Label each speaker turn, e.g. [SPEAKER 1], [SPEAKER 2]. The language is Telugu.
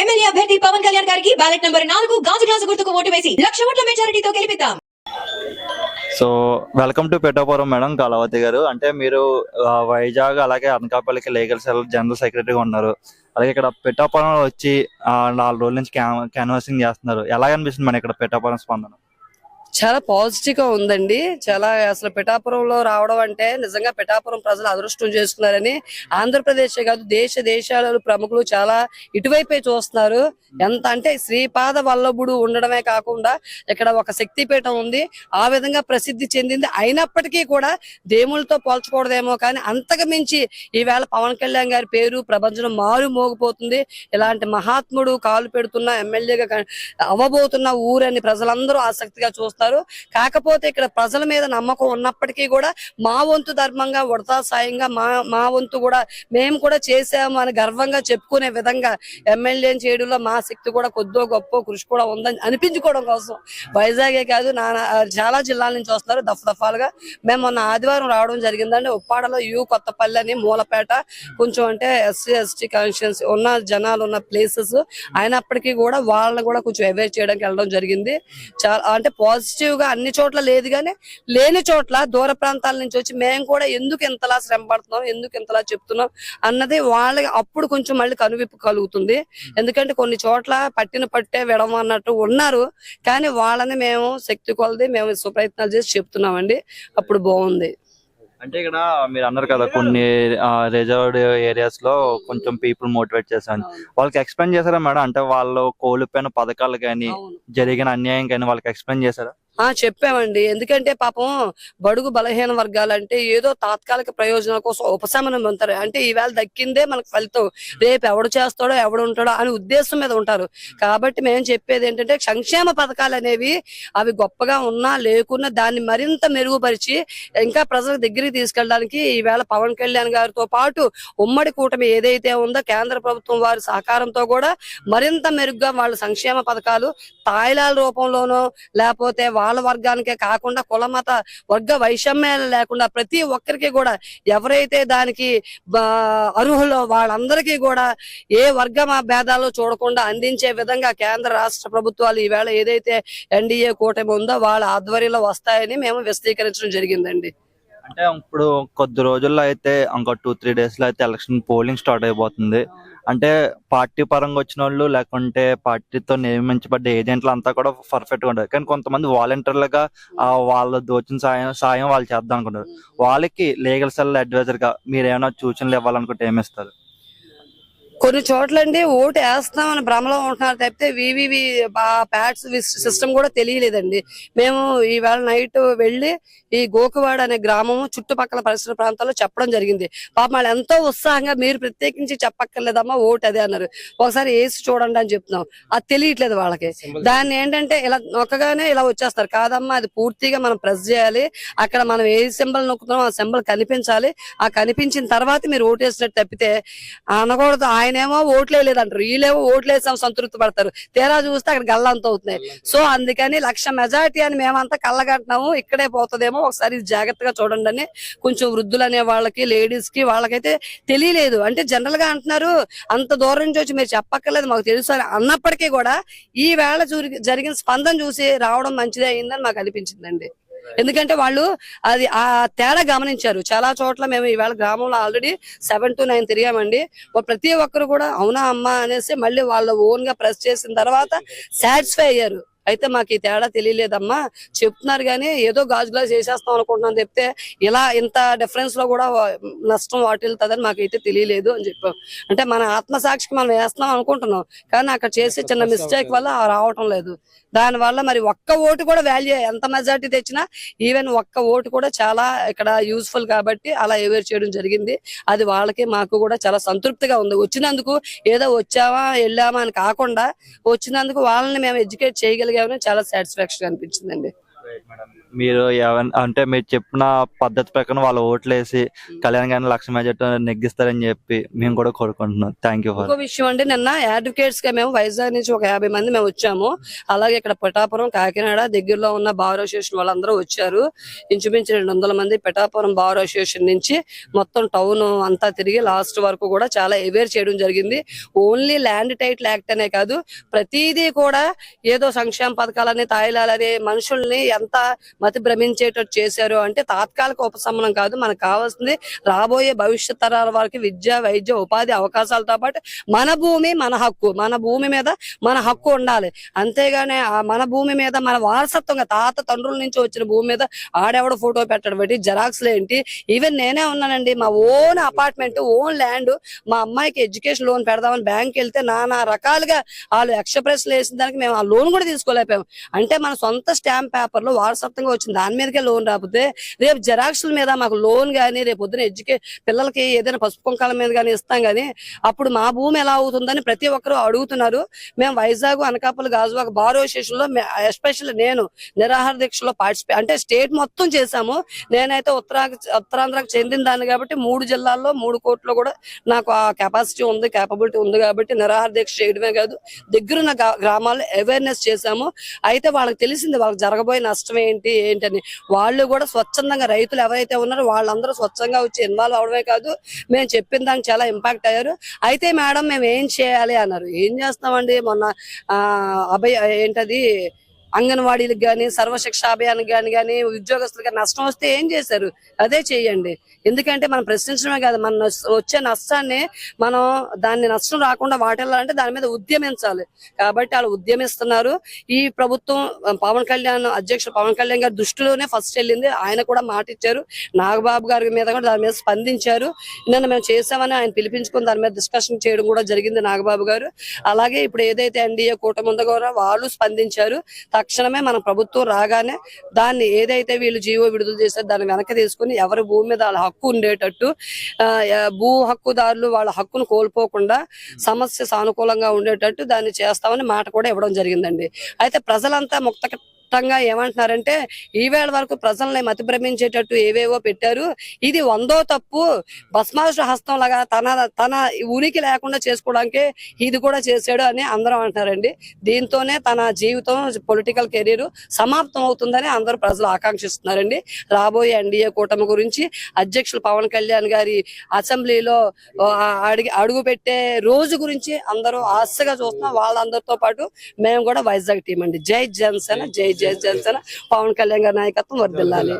[SPEAKER 1] ఎమ్మెల్యే అభ్యర్థి పవన్ కళ్యాణ్ గారికి బ్యాలెట్ నంబర్ 4 గాజు గ్లాసు గుర్తుకు ఓటు వేసి 1,00,000 ఓట్ల మెజారిటీతో గెలిపిద్దాం.
[SPEAKER 2] So welcome to Pithapuram madam Kalavathi గారు. అంటే మీరు వైజాగ్ అలాగే అనకాపల్లికి లీగల్ సెల్ జనరల్ సెక్రటరీగా ఉన్నారు. అలాగే ఇక్కడ పిఠాపురంలో వచ్చి 4 రోజుల నుంచి క్యాన్వాసింగ్ చేస్తున్నారు. ఎలా అనిపిస్తుంది మేడం ఇక్కడ పిఠాపురం స్పందన?
[SPEAKER 3] చాలా పాజిటివ్ గా ఉందండి. చాలా అసలు పిఠాపురంలో రావడం అంటే నిజంగా పిఠాపురం ప్రజలు అదృష్టం చేసుకున్నారని ఆంధ్రప్రదేశే కాదు దేశాల ప్రముఖులు చాలా ఇటువైపే చూస్తున్నారు. ఎంత అంటే శ్రీపాద వల్లభుడు ఉండడమే కాకుండా ఇక్కడ ఒక శక్తిపీఠం ఉంది, ఆ విధంగా ప్రసిద్ధి చెందింది. అయినప్పటికీ కూడా దేవుళ్ళతో పోల్చకూడదేమో కానీ అంతకు మించి ఈవేళ పవన్ కళ్యాణ్ గారి పేరు ప్రపంచం మారు మోగిపోతుంది. ఇలాంటి మహాత్ముడు కాలు పెడుతున్న ఎమ్మెల్యేగా అవ్వబోతున్న ఊరని ప్రజలందరూ ఆసక్తిగా చూస్తున్నారు. కాకపోతే ఇక్కడ ప్రజల మీద నమ్మకం ఉన్నప్పటికీ కూడా మా వంతు ధర్మంగా ఉడతా సాయంగా మా వంతు కూడా మేము కూడా చేసాము అని గర్వంగా చెప్పుకునే విధంగా ఎమ్మెల్యే చేయడంలో మా శక్తి కూడా కొద్దో గొప్ప కృషి కూడా ఉందని అనిపించుకోవడం కోసం వైజాగే కాదు చాలా జిల్లాల నుంచి వస్తున్నారు దఫాలుగా. మేము మొన్న ఆదివారం రావడం జరిగిందండి. ఉప్పాడలో కొత్తపల్లి అని మూలపేట కొంచెం అంటే SC కాన్స్టిట్యుయెన్సీ ఉన్న జనాలు ఉన్న ప్లేసెస్ అయినప్పటికీ కూడా వాళ్ళని కూడా కొంచెం అవేర్ చేయడానికి వెళ్ళడం జరిగింది. చాలా అంటే పాజిటివ్ గా అన్ని చోట్ల లేదు కానీ లేని చోట్ల దూర ప్రాంతాల నుంచి వచ్చి మేము కూడా ఎందుకు ఇంతలా శ్రమ పడుతున్నాం, ఎందుకు ఇంతలా చెప్తున్నాం అన్నది వాళ్ళకి అప్పుడు కొంచెం మళ్ళీ కనువిప్పు కలుగుతుంది. ఎందుకంటే కొన్ని చోట్ల పట్టే విడమ అన్నట్టు ఉన్నారు కానీ వాళ్ళని మేము శక్తి కొలది మేము సుప్రయత్నాలు చేసి చెప్తున్నామండి. అప్పుడు బాగుంది.
[SPEAKER 2] అంటే ఇక్కడ మీరు అన్నారు కదా కొన్ని రిజర్వ్డ్ ఏరియాస్ లో కొంచెం పీపుల్ మోటివేట్ చేశాను, వాళ్ళకి ఎక్స్ప్లెయిన్ చేశారా మేడం? అంటే వాళ్ళు కోల్పోయిన పథకాలు కానీ జరిగిన అన్యాయం కానీ వాళ్ళకి ఎక్స్ప్లెయిన్ చేశారా?
[SPEAKER 3] చెప్పామండి. ఎందుకంటే పాపం బడుగు బలహీన వర్గాలంటే ఏదో తాత్కాలిక ప్రయోజనాల కోసం ఉపశమనం ఉంటారు. అంటే ఈవేళ దక్కిందే మనకు ఫలితం, రేపు ఎవడు చేస్తాడో ఎవడు ఉంటాడో అనే ఉద్దేశం మీద ఉంటారు. కాబట్టి మేము చెప్పేది ఏంటంటే సంక్షేమ పథకాలు అనేవి అవి గొప్పగా ఉన్నా లేకున్నా దాన్ని మరింత మెరుగుపరిచి ఇంకా ప్రజల దగ్గరికి తీసుకెళ్ళడానికి ఈవేళ పవన్ కళ్యాణ్ గారితో పాటు ఉమ్మడి కూటమి ఏదైతే ఉందో కేంద్ర ప్రభుత్వం వారి సహకారంతో కూడా మరింత మెరుగ్గా వాళ్ళ సంక్షేమ పథకాలు తాయిలాల రూపంలోనో లేకపోతే వాళ్ళ వర్గానికే కాకుండా కుల మత వర్గ వైషమ్యాలు లేకుండా ప్రతి ఒక్కరికి కూడా ఎవరైతే దానికి అర్హులో వాళ్ళందరికీ కూడా ఏ వర్గ భేదాలు చూడకుండా అందించే విధంగా కేంద్ర రాష్ట్ర ప్రభుత్వాలు ఈవేళ ఏదైతే NDA కూటమి ఉందో వాళ్ళ ఆధ్వర్యంలో వస్తాయని మేము విశదీకరించడం జరిగిందండి.
[SPEAKER 2] అంటే ఇప్పుడు కొద్ది రోజుల్లో అయితే ఇంకో 2-3 days లో అయితే ఎలక్షన్ పోలింగ్ స్టార్ట్ అయిపోతుంది. అంటే పార్టీ పరంగా వచ్చిన వాళ్ళు లేకుంటే పార్టీతో నియమించబడ్డ ఏజెంట్లు అంతా కూడా పర్ఫెక్ట్ గా ఉంటారు కానీ కొంతమంది వాలంటీర్లుగా వాళ్ళ దోచిన సాయం వాళ్ళు చేద్దాం అనుకుంటారు. వాళ్ళకి లీగల్ సెల్ అడ్వైజర్ గా మీరు ఏమైనా సూచనలు ఇవ్వాలనుకుంటే ఏమిస్తారు?
[SPEAKER 3] కొన్ని చోట్ల అండి ఓటు వేస్తామని భ్రమలో ఉంటున్నారు తప్పితే వివివి ప్యాడ్స్ సిస్టమ్ కూడా తెలియలేదండి. మేము ఈవేళ నైట్ వెళ్ళి ఈ గోకువాడ అనే గ్రామం చుట్టుపక్కల పరిసర ప్రాంతాల్లో చెప్పడం జరిగింది. పాపం వాళ్ళు ఎంతో ఉత్సాహంగా మీరు ప్రత్యేకించి చెప్పక్కర్లేదమ్మా ఓటు అదే అన్నారు. ఒకసారి వేసి చూడండి అని చెప్తున్నాం, అది తెలియట్లేదు వాళ్ళకి. దాన్ని ఏంటంటే ఇలా నొక్కగానే ఇలా వచ్చేస్తారు. కాదమ్మా అది పూర్తిగా మనం ప్రెస్ చేయాలి, అక్కడ మనం ఏ సింబల్ నొక్కుతున్నాం ఆ సింబల్ కనిపించాలి, ఆ కనిపించిన తర్వాత మీరు ఓటు వేసినట్టు తప్పితే అనకూడదు. ఆయనేమో ఓట్లే లేదంటారు, వీళ్ళేమో ఓట్లేసాం సంతృప్తి పడతారు, తీరా చూస్తే అక్కడ గల్లంత అవుతున్నాయి. సో అందుకని 1,00,000 మెజారిటీ అని మేమంతా కళ్ళగంటున్నాము, ఇక్కడే పోతుందేమో ఒకసారి జాగ్రత్తగా చూడండి అని కొంచెం వృద్ధులు అనే వాళ్ళకి లేడీస్ కి వాళ్ళకైతే తెలియలేదు. అంటే జనరల్ గా అంటున్నారు అంత దూరం నుంచి వచ్చి మీరు చెప్పక్కర్లేదు మాకు తెలుసు అని అన్నప్పటికీ కూడా ఈ వేళ జరిగిన స్పందన చూసి రావడం మంచిదే అయిందని మాకు అనిపించిందండి. ఎందుకంటే వాళ్ళు అది ఆ తేడా గమనించారు. చాలా చోట్ల మేము ఈవేళ గ్రామంలో ఆల్రెడీ 7 to 9 తిరిగామండి. ప్రతి ఒక్కరు కూడా అవునా అమ్మా అనేసి మళ్ళీ వాళ్ళ ఓన్ గా ప్రెస్ చేసిన తర్వాత సాటిస్ఫై అయ్యారు. అయితే మాకు ఈ తేడా తెలియలేదమ్మా, చెప్తున్నారు కానీ ఏదో గాజు గ్లాస్ వేసేస్తాం అనుకుంటున్నాను చెప్తే ఇలా ఇంత డిఫరెన్స్ లో కూడా నష్టం వాటిల్తుందని మాకైతే తెలియలేదు అని చెప్పాం. అంటే మన ఆత్మసాక్షికి మనం వేస్తున్నాం అనుకుంటున్నాం కానీ అక్కడ చేసే చిన్న మిస్టేక్ వల్ల రావటం లేదు. దానివల్ల మరి ఒక్క ఓటు కూడా వాల్యూ, ఎంత మెజార్టీ తెచ్చినా ఈవెన్ ఒక్క ఓటు కూడా చాలా ఇక్కడ యూస్ఫుల్ కాబట్టి అలా అవేర్ చేయడం జరిగింది. అది వాళ్ళకి మాకు కూడా చాలా సంతృప్తిగా ఉంది. వచ్చినందుకు ఏదో వచ్చామా వెళ్ళామా అని కాకుండా వచ్చినందుకు వాళ్ళని మేము ఎడ్యుకేట్ చేయగలిగామని చాలా సాటిస్ఫాక్షన్ అనిపించిందండి.
[SPEAKER 2] మీరు అంటే మీరు చెప్పిన పద్ధతి ప్రకారం వాళ్ళు ఓట్లేసి కళ్యాణ్ గారిని 1,00,000 మెజార్టీ నెగ్గిస్తారని చెప్పి మేము కూడా కోరుకుంటున్నాం. థ్యాంక్ యూ
[SPEAKER 3] ఇంకో విషయం అండి, నిన్న అడ్వకేట్స్ గా మేము వైజాగ్ నుంచి ఒక 50 మంది మేము వచ్చాము. అలాగే ఇక్కడ పిఠాపురం, కాకినాడ దగ్గరలో ఉన్న బార్ అసోసియేషన్ వాళ్ళందరూ వచ్చారు. ఇంచుమించు 200 మంది పిఠాపురం బార్ అసోసియేషన్ నుంచి మొత్తం టౌన్ అంతా తిరిగి లాస్ట్ వరకు కూడా చాలా అవేర్ చేయడం జరిగింది. ఓన్లీ ల్యాండ్ టైటిల్ యాక్ట్ అనే కాదు, ప్రతిదీ కూడా ఏదో సంక్షేమ పథకాలని తాయిలాలని మనుషుల్ని ఎంత మతి భ్రమించేటట్టు చేశారు అంటే తాత్కాలిక ఉపశమనం కాదు, మనకు కావాల్సింది రాబోయే భవిష్యత్ తరాల వారికి విద్య, వైద్య, ఉపాధి అవకాశాలతో పాటు మన భూమి మన హక్కు, మన భూమి మీద మన హక్కు ఉండాలి. అంతేగాని మన భూమి మీద మన వారసత్వంగా తాత తండ్రుల నుంచి వచ్చిన భూమి మీద ఆడెవడ ఫోటో పెట్టడం బట్టి జెరాక్స్లు ఏంటి. ఈవెన్ నేనే ఉన్నానండి, మా ఓన్ అపార్ట్మెంట్, ఓన్ ల్యాండ్, మా అమ్మాయికి ఎడ్యుకేషన్ లోన్ పెడదామని బ్యాంక్ వెళ్తే నానా రకాలుగా వాళ్ళు ఎక్స్ప్రెస్లు వేసిన దానికి మేము ఆ లోన్ కూడా తీసుకోలేకపోయాం. అంటే మన సొంత స్టాంప్ పేపర్లు వారసత్వంగా వచ్చింది దాని మీదకే లోన్ రాకపోతే రేపు జెరాక్స్ల మీద మాకు లోన్ గానీ రేపు పొద్దున పిల్లలకి ఏదైనా పసుపు కుంకాల మీద కానీ ఇస్తాం గానీ అప్పుడు మా భూమి ఎలా అవుతుందని ప్రతి ఒక్కరు అడుగుతున్నారు. మేము వైజాగ్, అనకాపల్లి, గాజువాక బార్ అసోసియేషన్ లో ఎస్పెషల్లీ నేను నిరాహార దీక్షలో అంటే స్టేట్ మొత్తం చేశాము. నేనైతే ఉత్తరాంధ్రకు చెందిన దాన్ని కాబట్టి 3 జిల్లాల్లో 3 కోర్టులో కూడా నాకు ఆ కెపాసిటీ ఉంది, కేపబిలిటీ ఉంది కాబట్టి నిరాహార దీక్ష చేయడమే కాదు దగ్గరున్న గ్రామాల్లో అవేర్నెస్ చేశాము. అయితే వాళ్ళకి తెలిసింది వాళ్ళకి జరగబోయే నష్టం ఏంటని. వాళ్ళు కూడా స్వచ్ఛందంగా రైతులు ఎవరైతే ఉన్నారో వాళ్ళందరూ స్వచ్ఛంగా వచ్చి ఇన్వాల్వ్ అవడమే కాదు, మేము చెప్పిన దానికి చాలా ఇంపాక్ట్ అయ్యారు. అయితే మేడం మేము ఏం చేయాలి అన్నారు. ఏం చేస్తామండి, మొన్న ఏంటది అంగన్వాడీలకు గాని, సర్వశిక్ష అభియానికి గాని ఉద్యోగస్తులకు నష్టం వస్తే ఏం చేశారు, అదే చెయ్యండి. ఎందుకంటే మనం ప్రశ్నించడమే కాదు, మన వచ్చే నష్టాన్ని మనం దాన్ని నష్టం రాకుండా వాటిల్లాలంటే దాని మీద ఉద్యమించాలి. కాబట్టి వాళ్ళు ఉద్యమిస్తున్నారు. ఈ ప్రభుత్వం అధ్యక్షుడు పవన్ కళ్యాణ్ గారి దృష్టిలోనే ఫస్ట్ వెళ్ళింది. ఆయన కూడా మాట ఇచ్చారు. నాగబాబు గారి మీద కూడా దాని మీద స్పందించారు. నిన్న మేము చేసామని ఆయన పిలిపించుకుని దాని మీద డిస్కషన్ చేయడం కూడా జరిగింది నాగబాబు గారు. అలాగే ఇప్పుడు ఏదైతే ఎన్డీఏ కూటమి ఉందో కూడా వాళ్ళు స్పందించారు. తక్షణమే మన ప్రభుత్వం రాగానే దాన్ని ఏదైతే వీళ్ళు జీవో విడుదల చేశారో దాన్ని వెనక్కి తీసుకుని ఎవరి భూమి మీద వాళ్ళ హక్కు ఉండేటట్టు, భూ హక్కుదారులు వాళ్ళ హక్కును కోల్పోకుండా సమస్య సానుకూలంగా ఉండేటట్టు దాన్ని చేస్తామని మాట కూడా ఇవ్వడం జరిగిందండి. అయితే ప్రజలంతా ముక్తంగా ఏమంటున్నారంటే ఈవేళ వరకు ప్రజల్ని మతి భ్రమించేటట్టు ఏవేవో పెట్టారు, ఇది 100వ తప్పు, భస్మాసుర హస్తం లాగా తన ఉనికి లేకుండా చేసుకోవడానికి ఇది కూడా చేశాడు అని అందరం అంటున్నారండి. దీంతోనే తన జీవితం, పొలిటికల్ కెరీర్ సమాప్తం అవుతుందని అందరూ ప్రజలు ఆకాంక్షిస్తున్నారండి. రాబోయే ఎన్డీఏ కూటమి గురించి అధ్యక్షులు పవన్ కళ్యాణ్ గారి అసెంబ్లీలో అడుగు పెట్టే రోజు గురించి అందరూ ఆశగా చూస్తున్నాం. వాళ్ళందరితో పాటు మేము కూడా వైజాగ్ టీం అండి. జై జనసేన, జై జనసేన, పవన్ కళ్యాణ్ గారి నాయకత్వం వర్ధిల్లాలి.